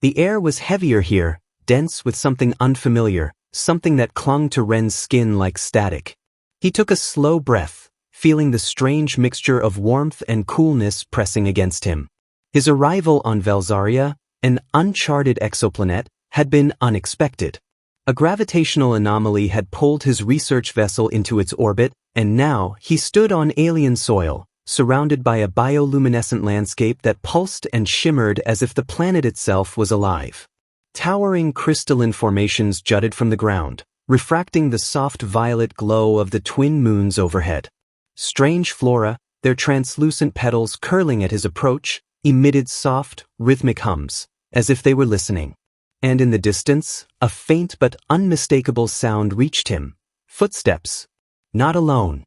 The air was heavier here, dense with something unfamiliar, something that clung to Ren's skin like static. He took a slow breath, feeling the strange mixture of warmth and coolness pressing against him. His arrival on Velzaria, an uncharted exoplanet, had been unexpected. A gravitational anomaly had pulled his research vessel into its orbit, and now he stood on alien soil, surrounded by a bioluminescent landscape that pulsed and shimmered as if the planet itself was alive. Towering crystalline formations jutted from the ground, refracting the soft violet glow of the twin moons overhead. Strange flora, their translucent petals curling at his approach, emitted soft, rhythmic hums, as if they were listening. And in the distance, a faint but unmistakable sound reached him. Footsteps. Not alone.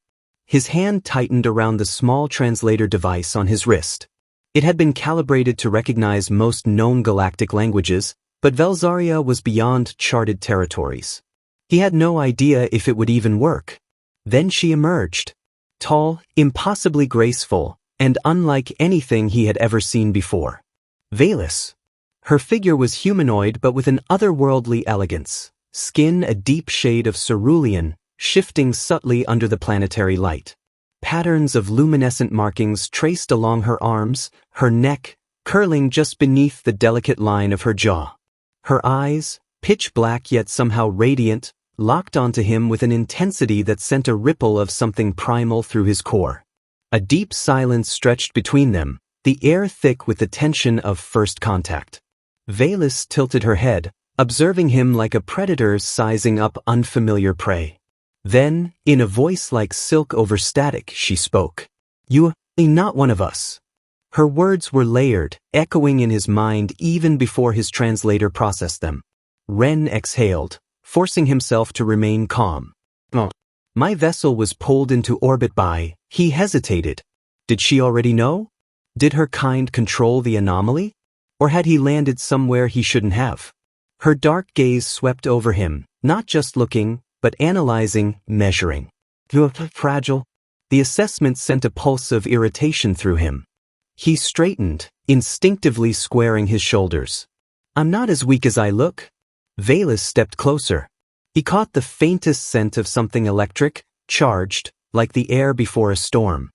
His hand tightened around the small translator device on his wrist. It had been calibrated to recognize most known galactic languages, but Velzaria was beyond charted territories. He had no idea if it would even work. Then she emerged. Tall, impossibly graceful, and unlike anything he had ever seen before. Velis. Her figure was humanoid but with an otherworldly elegance, skin a deep shade of cerulean, shifting subtly under the planetary light. Patterns of luminescent markings traced along her arms, her neck, curling just beneath the delicate line of her jaw. Her eyes, pitch black yet somehow radiant, locked onto him with an intensity that sent a ripple of something primal through his core. A deep silence stretched between them, the air thick with the tension of first contact. Velis tilted her head, observing him like a predator sizing up unfamiliar prey. Then, in a voice like silk over static, she spoke. "You are not one of us." Her words were layered, echoing in his mind even before his translator processed them. Ren exhaled, forcing himself to remain calm. "Oh. My vessel was pulled into orbit by..." He hesitated. Did she already know? Did her kind control the anomaly? Or had he landed somewhere he shouldn't have? Her dark gaze swept over him, not just looking, but analyzing, measuring. Fragile. The assessment sent a pulse of irritation through him. He straightened, instinctively squaring his shoulders. "I'm not as weak as I look." Velis stepped closer. He caught the faintest scent of something electric, charged, like the air before a storm.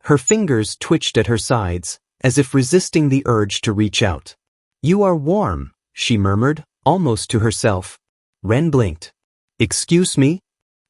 Her fingers twitched at her sides, as if resisting the urge to reach out. "You are warm," she murmured, almost to herself. Ren blinked. "Excuse me?"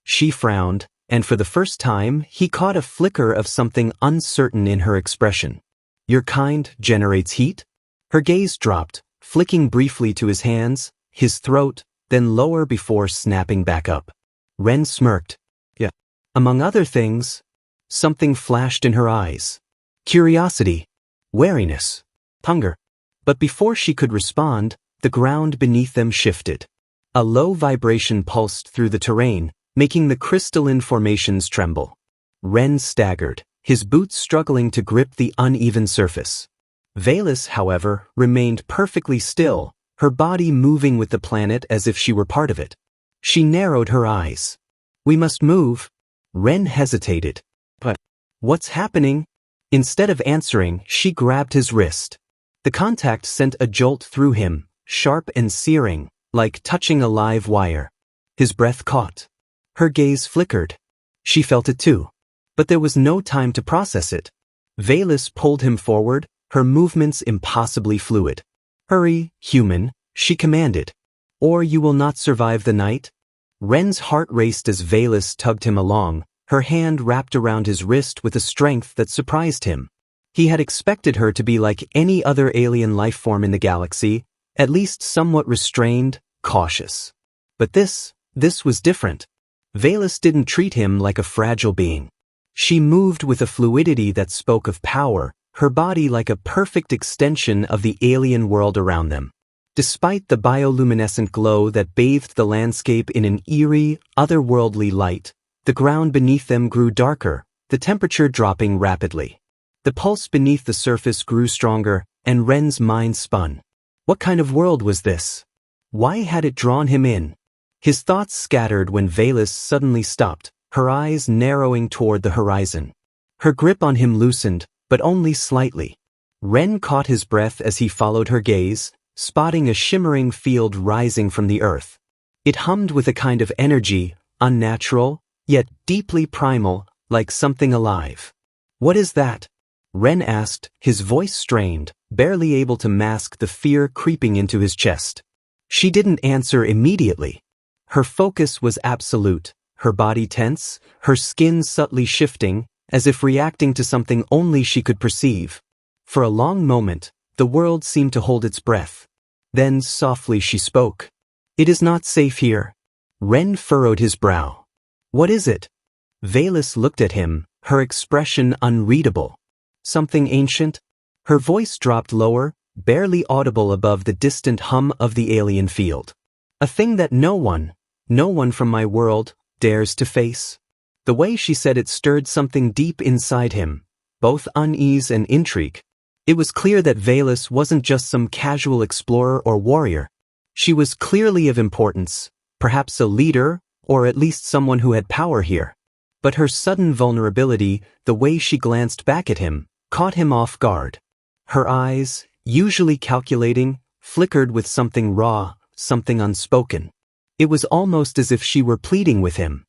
She frowned, and for the first time, he caught a flicker of something uncertain in her expression. "Your kind generates heat?" Her gaze dropped, flicking briefly to his hands, his throat, then lower before snapping back up. Ren smirked. "Yeah." Among other things, something flashed in her eyes. Curiosity. Wariness. Hunger. But before she could respond, the ground beneath them shifted. A low vibration pulsed through the terrain, making the crystalline formations tremble. Ren staggered, his boots struggling to grip the uneven surface. Velis, however, remained perfectly still, her body moving with the planet as if she were part of it. She narrowed her eyes. "We must move." Ren hesitated. "But what's happening?" Instead of answering, she grabbed his wrist. The contact sent a jolt through him, sharp and searing, like touching a live wire. His breath caught. Her gaze flickered. She felt it too. But there was no time to process it. Velis pulled him forward, her movements impossibly fluid. "Hurry, human," she commanded. "Or you will not survive the night." Ren's heart raced as Velis tugged him along, her hand wrapped around his wrist with a strength that surprised him. He had expected her to be like any other alien life form in the galaxy, at least somewhat restrained, cautious. But this was different. Velis didn't treat him like a fragile being. She moved with a fluidity that spoke of power, her body like a perfect extension of the alien world around them. Despite the bioluminescent glow that bathed the landscape in an eerie, otherworldly light, the ground beneath them grew darker, the temperature dropping rapidly. The pulse beneath the surface grew stronger, and Ren's mind spun. What kind of world was this? Why had it drawn him in? His thoughts scattered when Velis suddenly stopped, her eyes narrowing toward the horizon. Her grip on him loosened, but only slightly. Ren caught his breath as he followed her gaze, spotting a shimmering field rising from the earth. It hummed with a kind of energy, unnatural, yet deeply primal, like something alive. "What is that?" Ren asked, his voice strained, barely able to mask the fear creeping into his chest. She didn't answer immediately. Her focus was absolute, her body tense, her skin subtly shifting, as if reacting to something only she could perceive. For a long moment, the world seemed to hold its breath. Then softly she spoke. "It is not safe here." Ren furrowed his brow. "What is it?" Valis looked at him, her expression unreadable. "Something ancient?" Her voice dropped lower, barely audible above the distant hum of the alien field. "A thing that no one from my world, dares to face." The way she said it stirred something deep inside him, both unease and intrigue. It was clear that Valis wasn't just some casual explorer or warrior. She was clearly of importance, perhaps a leader, or at least someone who had power here. But her sudden vulnerability, the way she glanced back at him, caught him off guard. Her eyes, usually calculating, flickered with something raw, something unspoken. It was almost as if she were pleading with him.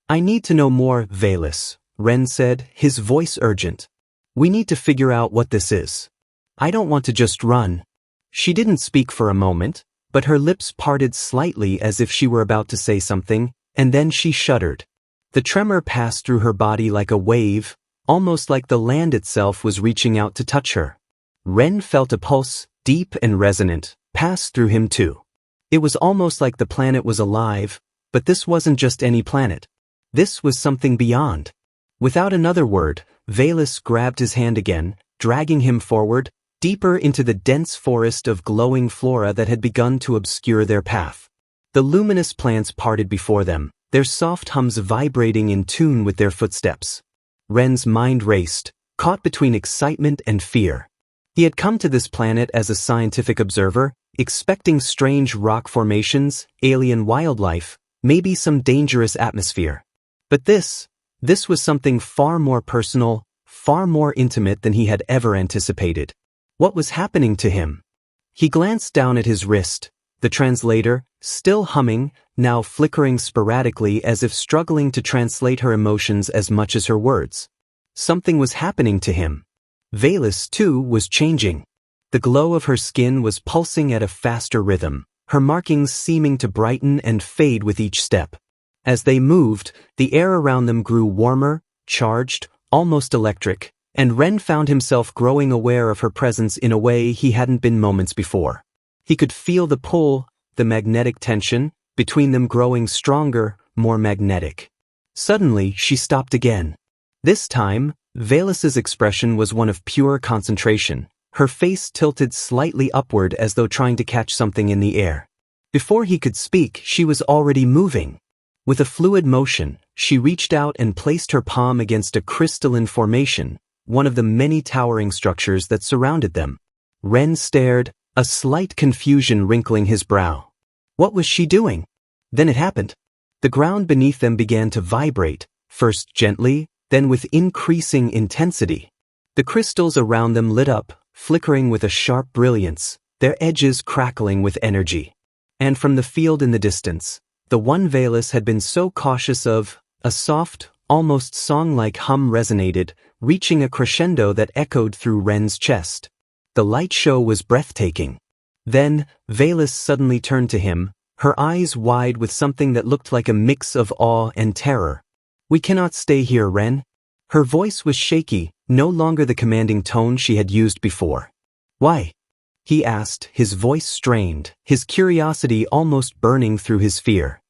"I need to know more, Valis," Ren said, his voice urgent. "We need to figure out what this is. I don't want to just run." She didn't speak for a moment, but her lips parted slightly as if she were about to say something, and then she shuddered. The tremor passed through her body like a wave, almost like the land itself was reaching out to touch her. Ren felt a pulse, deep and resonant, pass through him too. It was almost like the planet was alive, but this wasn't just any planet. This was something beyond. Without another word, Valis grabbed his hand again, dragging him forward, deeper into the dense forest of glowing flora that had begun to obscure their path. The luminous plants parted before them, their soft hums vibrating in tune with their footsteps. Ren's mind raced, caught between excitement and fear. He had come to this planet as a scientific observer, expecting strange rock formations, alien wildlife, maybe some dangerous atmosphere. But this was something far more personal, far more intimate than he had ever anticipated. What was happening to him? He glanced down at his wrist, the translator, still humming, now flickering sporadically as if struggling to translate her emotions as much as her words. Something was happening to him. Valis, too, was changing. The glow of her skin was pulsing at a faster rhythm, her markings seeming to brighten and fade with each step. As they moved, the air around them grew warmer, charged, almost electric, and Ren found himself growing aware of her presence in a way he hadn't been moments before. He could feel the pull, the magnetic tension, between them growing stronger, more magnetic. Suddenly, she stopped again. This time, Valis's expression was one of pure concentration, her face tilted slightly upward as though trying to catch something in the air. Before he could speak, she was already moving. With a fluid motion, she reached out and placed her palm against a crystalline formation, one of the many towering structures that surrounded them. Ren stared, a slight confusion wrinkling his brow. What was she doing? Then it happened. The ground beneath them began to vibrate, first gently, then with increasing intensity. The crystals around them lit up, flickering with a sharp brilliance, their edges crackling with energy. And from the field in the distance, the one Valis had been so cautious of, a soft, almost song-like hum resonated, reaching a crescendo that echoed through Ren's chest. The light show was breathtaking. Then, Valis suddenly turned to him, her eyes wide with something that looked like a mix of awe and terror. "We cannot stay here, Ren." Her voice was shaky, no longer the commanding tone she had used before. "Why?" he asked, his voice strained, his curiosity almost burning through his fear.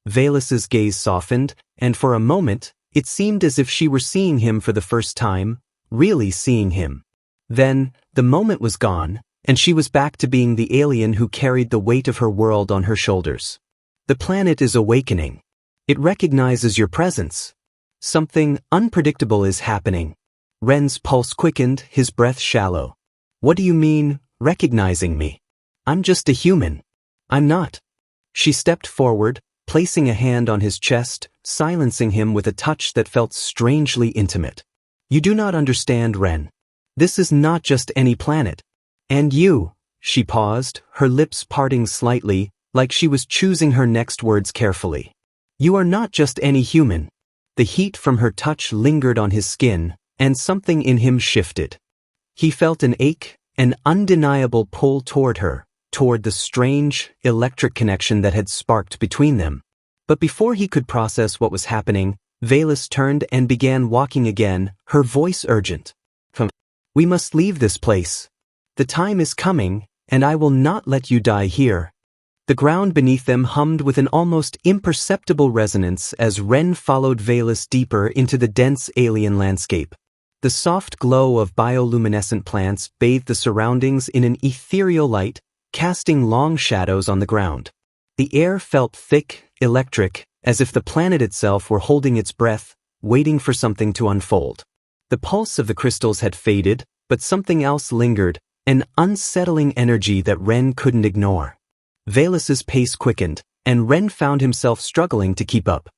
Valis's gaze softened, and for a moment, it seemed as if she were seeing him for the first time, really seeing him. Then, the moment was gone, and she was back to being the alien who carried the weight of her world on her shoulders. "The planet is awakening. It recognizes your presence. Something unpredictable is happening." Ren's pulse quickened, his breath shallow. "What do you mean, recognizing me? I'm just a human. I'm not." She stepped forward, placing a hand on his chest, silencing him with a touch that felt strangely intimate. "You do not understand, Ren. This is not just any planet. And you, she paused, her lips parting slightly, like she was choosing her next words carefully. You are not just any human. The heat from her touch lingered on his skin, and something in him shifted. He felt an ache, an undeniable pull toward her, toward the strange, electric connection that had sparked between them. But before he could process what was happening, Velis turned and began walking again, her voice urgent. We must leave this place. The time is coming, and I will not let you die here. The ground beneath them hummed with an almost imperceptible resonance as Ren followed Velis deeper into the dense alien landscape. The soft glow of bioluminescent plants bathed the surroundings in an ethereal light, casting long shadows on the ground. The air felt thick, electric, as if the planet itself were holding its breath, waiting for something to unfold. The pulse of the crystals had faded, but something else lingered, an unsettling energy that Ren couldn't ignore. Velis's pace quickened, and Ren found himself struggling to keep up.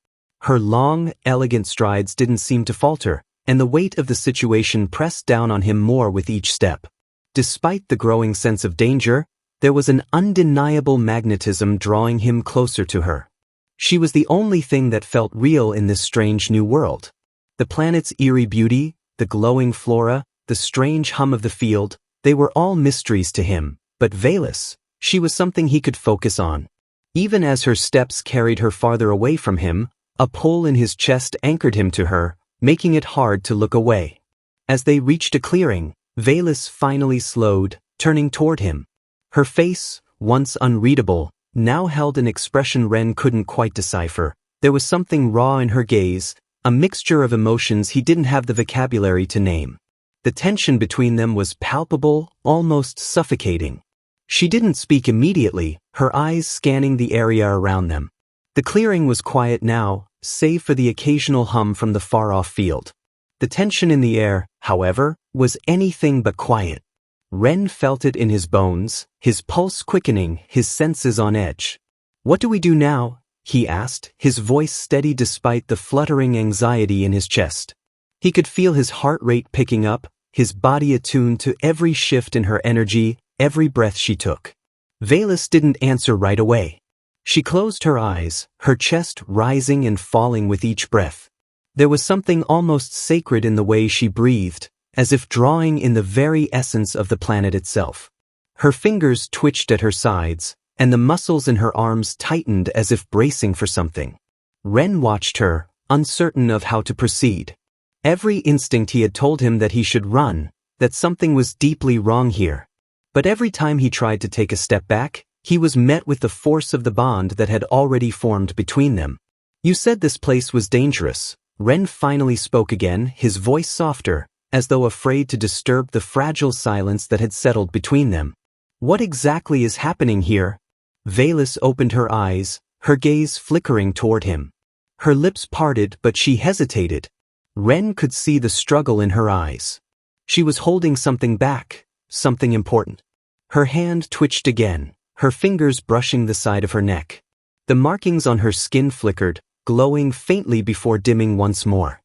Her long, elegant strides didn't seem to falter, and the weight of the situation pressed down on him more with each step. Despite the growing sense of danger, there was an undeniable magnetism drawing him closer to her. She was the only thing that felt real in this strange new world. The planet's eerie beauty, the glowing flora, the strange hum of the field, they were all mysteries to him, but Velis, she was something he could focus on. Even as her steps carried her farther away from him, a pull in his chest anchored him to her, making it hard to look away. As they reached a clearing, Velis finally slowed, turning toward him. Her face, once unreadable, now held an expression Ren couldn't quite decipher. There was something raw in her gaze, a mixture of emotions he didn't have the vocabulary to name. The tension between them was palpable, almost suffocating. She didn't speak immediately, her eyes scanning the area around them. The clearing was quiet now, save for the occasional hum from the far-off field. The tension in the air, however, was anything but quiet. Ren felt it in his bones, his pulse quickening, his senses on edge. "What do we do now?" he asked, his voice steady despite the fluttering anxiety in his chest. He could feel his heart rate picking up, his body attuned to every shift in her energy, every breath she took. Velis didn't answer right away. She closed her eyes, her chest rising and falling with each breath. There was something almost sacred in the way she breathed, as if drawing in the very essence of the planet itself. Her fingers twitched at her sides, and the muscles in her arms tightened as if bracing for something. Ren watched her, uncertain of how to proceed. Every instinct he had told him that he should run, that something was deeply wrong here. But every time he tried to take a step back, he was met with the force of the bond that had already formed between them. "You said this place was dangerous." Ren finally spoke again, his voice softer, as though afraid to disturb the fragile silence that had settled between them. "What exactly is happening here?" Velis opened her eyes, her gaze flickering toward him. Her lips parted, but she hesitated. Ren could see the struggle in her eyes. She was holding something back, something important. Her hand twitched again, her fingers brushing the side of her neck. The markings on her skin flickered, glowing faintly before dimming once more.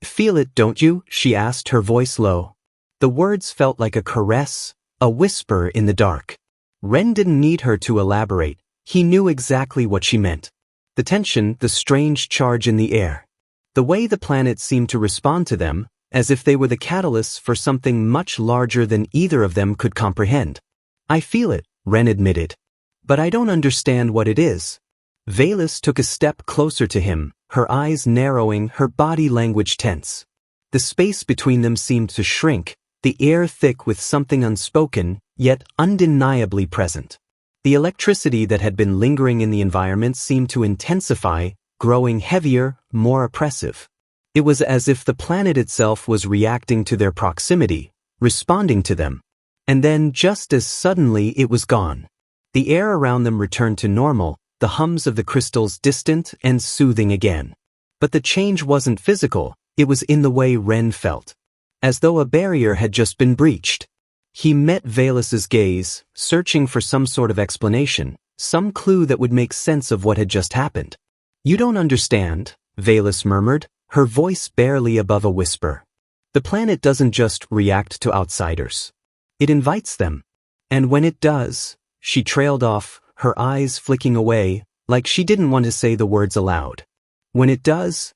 "Feel it, don't you?" she asked, her voice low. The words felt like a caress, a whisper in the dark. Ren didn't need her to elaborate, he knew exactly what she meant. The tension, the strange charge in the air. The way the planet seemed to respond to them, as if they were the catalysts for something much larger than either of them could comprehend. "I feel it," Ren admitted. "But I don't understand what it is." Velis took a step closer to him, her eyes narrowing, her body language tense. The space between them seemed to shrink, the air thick with something unspoken, yet undeniably present. The electricity that had been lingering in the environment seemed to intensify, growing heavier, more oppressive. It was as if the planet itself was reacting to their proximity, responding to them. And then, just as suddenly, it was gone. The air around them returned to normal, the hums of the crystals distant and soothing again. But the change wasn't physical, it was in the way Ren felt. As though a barrier had just been breached. He met Velis's gaze, searching for some sort of explanation, some clue that would make sense of what had just happened. "You don't understand," Velis murmured, her voice barely above a whisper. "The planet doesn't just react to outsiders. It invites them. And when it does, she trailed off, her eyes flicking away, like she didn't want to say the words aloud. When it does?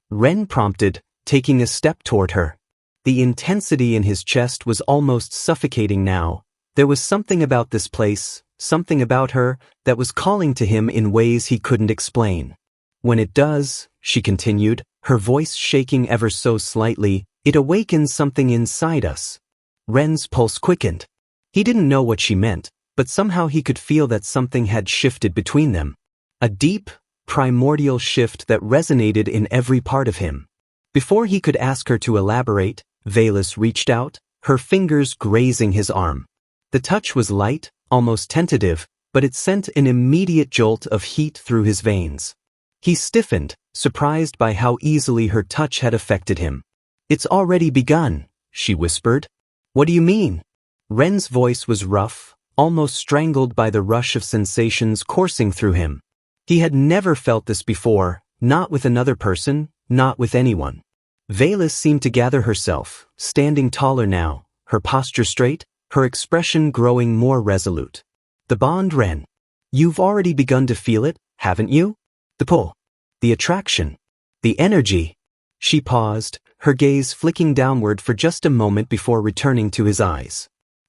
Ren prompted, taking a step toward her. The intensity in his chest was almost suffocating now. There was something about this place, something about her, that was calling to him in ways he couldn't explain. When it does, she continued, her voice shaking ever so slightly, it awakens something inside us. Ren's pulse quickened. He didn't know what she meant, but somehow he could feel that something had shifted between them. A deep, primordial shift that resonated in every part of him. Before he could ask her to elaborate, Valus reached out, her fingers grazing his arm. The touch was light, almost tentative, but it sent an immediate jolt of heat through his veins. He stiffened, surprised by how easily her touch had affected him. "It's already begun," she whispered. "What do you mean?" Ren's voice was rough, almost strangled by the rush of sensations coursing through him. He had never felt this before, not with another person, not with anyone. Valus seemed to gather herself, standing taller now, her posture straight, her expression growing more resolute. "The bond, Ren. You've already begun to feel it, haven't you? The pull. The attraction. The energy." She paused, her gaze flicking downward for just a moment before returning to his eyes.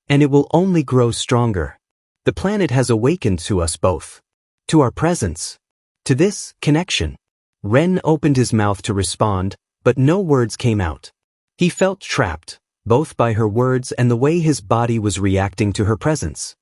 "And it will only grow stronger. The planet has awakened to us both. To our presence. To this connection." Ren opened his mouth to respond, but no words came out. He felt trapped, both by her words and the way his body was reacting to her presence.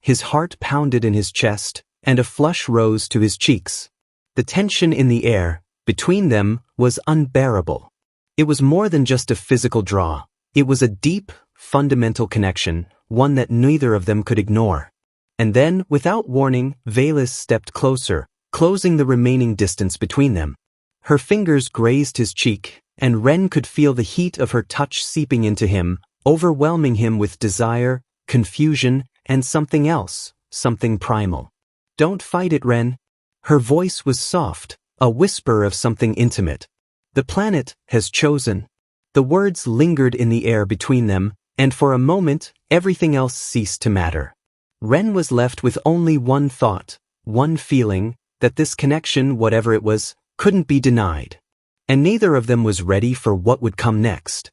His heart pounded in his chest, and a flush rose to his cheeks. The tension in the air, between them, was unbearable. It was more than just a physical draw. It was a deep, fundamental connection, one that neither of them could ignore. And then, without warning, Valus stepped closer, closing the remaining distance between them. Her fingers grazed his cheek, and Ren could feel the heat of her touch seeping into him, overwhelming him with desire, confusion, and something else, something primal. "Don't fight it, Ren." Her voice was soft, a whisper of something intimate. "The planet has chosen." The words lingered in the air between them, and for a moment, everything else ceased to matter. Ren was left with only one thought, one feeling, that this connection, whatever it was, couldn't be denied. And neither of them was ready for what would come next.